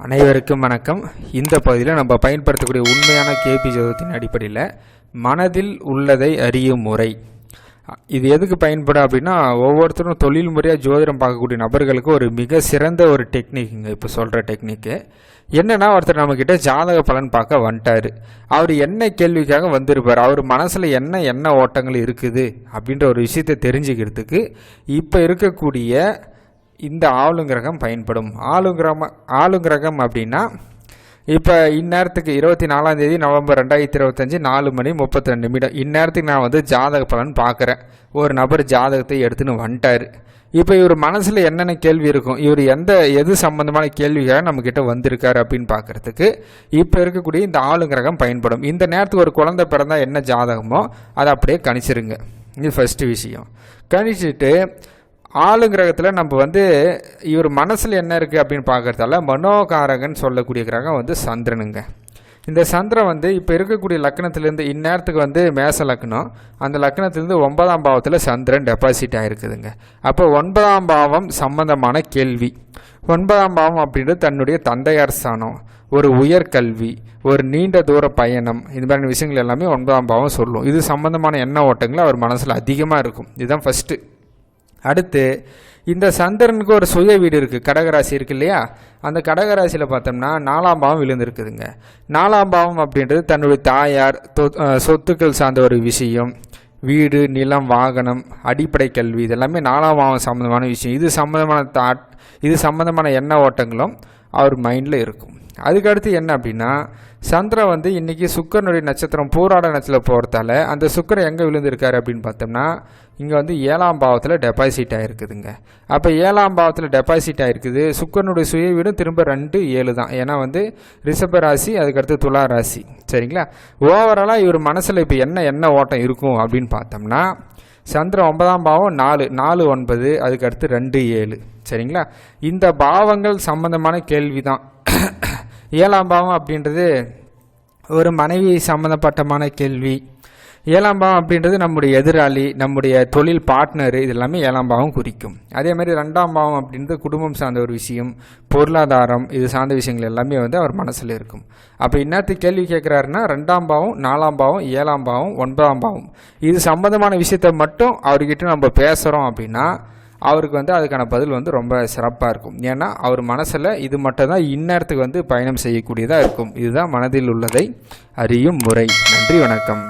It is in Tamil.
அனைவருக்கும் வணக்கம். இந்த பகுதியில் நம்ம பயன்படுத்தக்கூடிய உண்மையான கேபி ஜோதிடத்தின் அடிப்படையில் மனதில் உள்ளதை அறியும் முறை இது எதுக்கு பயன்படும் அப்படின்னா, ஒவ்வொருத்தரும் தொழில் முறையாக ஜோதிடம் பார்க்கக்கூடிய நபர்களுக்கு ஒரு மிக சிறந்த ஒரு டெக்னிக்குங்க. இப்போ சொல்கிற டெக்னிக்கு என்னென்னா, ஒருத்தர் நம்மக்கிட்ட ஜாதக பலன் பார்க்க வந்துட்டார். அவர் என்ன கேள்விக்காக வந்திருப்பார், அவர் மனசில் என்ன ஓட்டங்கள் இருக்குது அப்படின்ற ஒரு விஷயத்தை தெரிஞ்சுக்கிறதுக்கு இப்போ இருக்கக்கூடிய இந்த ஆளுங்கிரகம் பயன்படும். ஆளுங்கிரகம் அப்படின்னா, இப்போ இந்நேரத்துக்கு 24 நவம்பர் 2025 4:32 இந்நேரத்துக்கு நான் ஜாதக பலன் பார்க்குறேன். ஒரு நபர் ஜாதகத்தை எடுத்துன்னு வந்துட்டார். இப்போ இவர் மனசில் என்னென்ன கேள்வி இருக்கும், இவர் எது சம்பந்தமான கேள்விக்காக நம்மக்கிட்ட வந்திருக்காரு அப்படின்னு பார்க்குறதுக்கு இப்போ இருக்கக்கூடிய இந்த ஆளுங்கிரகம் பயன்படும். இந்த நேரத்துக்கு ஒரு குழந்தை பிறந்தால் என்ன ஜாதகமோ அதை அப்படியே கணிச்சிருங்க. இது ஃபஸ்ட்டு விஷயம். கணிச்சிட்டு ஆளுங்கிரகத்தில் நம்ம இவர் மனசில் என்ன இருக்குது அப்படின்னு பார்க்குறதால மனோகாரகன் சொல்லக்கூடிய கிரகம் சந்திரனுங்க. இந்த சந்திரன் இப்போ இருக்கக்கூடிய லக்னத்திலேருந்து இந்நேரத்துக்கு மேச லக்னம், அந்த லக்னத்திலேருந்து 9ஆம் பாவத்தில் சந்திரன் டெபாசிட் ஆகிருக்குதுங்க. அப்போ 9ஆம் பாவம் சம்பந்தமான கேள்வி, 9ஆம் பாவம் அப்படின்றது தன்னுடைய தந்தையார் ஸ்தானம், ஒரு உயர்கல்வி, ஒரு நீண்ட தூர பயணம், இது மாதிரி விஷயங்கள் எல்லாமே 9ஆம் பாவம் சொல்லும். இது சம்பந்தமான எண்ண ஓட்டங்கள் அவர் மனசில் அதிகமாக இருக்கும். இதுதான் ஃபஸ்ட்டு. அடுத்து, இந்த சந்திரனுக்கு ஒரு சுய வீடு இருக்குது, கடகராசி இருக்குது இல்லையா? அந்த கடகராசியில் பார்த்தோம்னா 4ஆம் பாவம் விழுந்துருக்குதுங்க. 4ஆம் பாவம் அப்படின்றது தன்னுடைய தாயார், சொத்துக்கள் சார்ந்த ஒரு விஷயம், வீடு, நிலம், வாகனம், அடிப்படை கல்வி, இதெல்லாமே 4ஆம் பாவம் சம்மந்தமான விஷயம். இது சம்மந்தமான எண்ண ஓட்டங்களும் அவர் மைண்டில் இருக்கும். அதுக்கடுத்து என்ன அப்படின்னா, சந்திரன் இன்றைக்கி சுக்கரனுடைய நட்சத்திரம் பூராட நட்சத்திரம் போகிறதால அந்த சுக்கரன் எங்கே விழுந்திருக்காரு அப்படின்னு பார்த்தோம்னா, இங்கே 7ஆம் பாவத்தில் டெபாசிட் ஆகிருக்குதுங்க. அப்போ 7ஆம் பாவத்தில் டெபாசிட் ஆகிருக்குது. சுக்கரனுடைய சுய வீடும் திரும்ப 2, 7 தான். ஏன்னா ரிஷப ராசி, அதுக்கடுத்து துலா ராசி. சரிங்களா? ஓவராலாக இவர் மனசில் இப்போ என்ன ஓட்டம் இருக்கும் அப்படின்னு பார்த்தோம்னா, சந்திரன் 9ஆம் பாவம் 4, 9, அதுக்கடுத்து 2, 7. சரிங்களா? இந்த பாவங்கள் சம்பந்தமான கேள்வி தான். 7ஆம் பாவம் அப்படின்றது ஒரு மனைவி சம்பந்தப்பட்டமான கேள்வி. 7ஆம் பாவம் அப்படின்றது நம்முடைய எதிராளி, நம்முடைய தொழில் பார்ட்னர், இது எல்லாமே 7ஆம் பாவம் குறிக்கும். அதே மாதிரி 2ஆம் பாவம் அப்படின்றது குடும்பம் சார்ந்த ஒரு விஷயம், பொருளாதாரம், இது சார்ந்த விஷயங்கள் எல்லாமே அவர் மனசில் இருக்கும். அப்போ இன்னத்துக்கு கேள்வி கேட்குறாருன்னா 2ஆம் பாவம், 4ஆம் பாவம், 7ஆம் பாவம், 9ஆம் பாவம், இது சம்பந்தமான விஷயத்தை மட்டும் அவர்கிட்ட நம்ம பேசுகிறோம் அப்படின்னா அவருக்கு அதுக்கான பதில் ரொம்ப சிறப்பாக இருக்கும். ஏன்னா அவர் மனசில் இது மட்டும் தான் இந்நேரத்துக்கு பயணம் செய்யக்கூடியதாக இருக்கும். இதுதான் மனதில் உள்ளதை அறியும் முறை. நன்றி, வணக்கம்.